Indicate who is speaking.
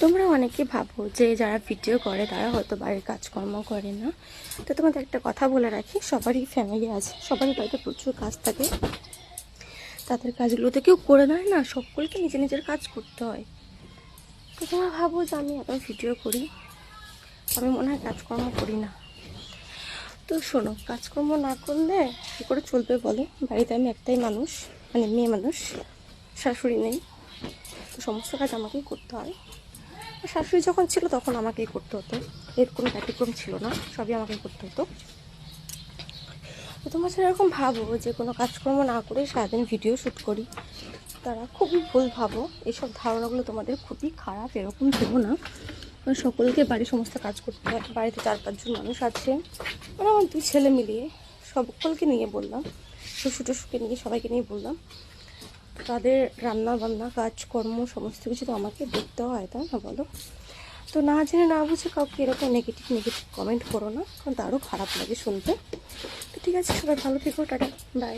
Speaker 1: তোমরা অনেকে ভাবো যে যারা ভিডিও করে তারা হয়তো বাড়ির কাজকর্ম করে না। তো তোমাদের একটা কথা বলে রাখি, সবারই ফ্যামিলি আছে, সবারই বাড়িতে প্রচুর কাজ থাকে। তাদের কাজগুলোতে কেউ করে নেয় না, সকলকে নিজের নিজের কাজ করতে হয়। তো তোমরা ভাবো যে আমি এত ভিডিও করি, আমি মনে হয় কাজকর্ম করি না। তো শোনো, কাজকর্ম না করলে কী করে চলবে বলো? বাড়িতে আমি একটাই মানুষ, মানে মেয়ে মানুষ, শাশুড়ি নেই। তো সমস্ত কাজ আমাকেই করতে হয়। শাশুড়ি যখন ছিল তখন আমাকেই করতে হতো, এর কোনো ব্যতিক্রম ছিল না, সবই আমাকেই করতে হতো। তো তোমরা যারা এরকম ভাবো যে কোনো কাজকর্ম না করে সারাদিন ভিডিও শ্যুট করি, তারা খুবই ভুল ভাবো। এইসব ধারণাগুলো তোমাদের খুবই খারাপ, এরকম ভেবো না। কারণ সকলকে বাড়ির সমস্ত কাজ করতে হয়। বাড়িতে 4-5 জন মানুষ আছে, মানে আমার 2 ছেলে মিলিয়ে সকলকে নিয়ে বললাম, শ্বশুর টশুরকে নিয়ে সবাইকে নিয়ে বললাম। তাদের রান্না বান্না কাজকর্ম সমস্ত কিছু তো আমাকে দেখতে হয়, তাই না বলো? তো না জেনে না বুঝে কাউকে এরকম নেগেটিভ কমেন্ট করো না, কারণ তারও খারাপ লাগে শুনতে। তো ঠিক আছে, সবাই ভালো থেকো, টাটা, বাই।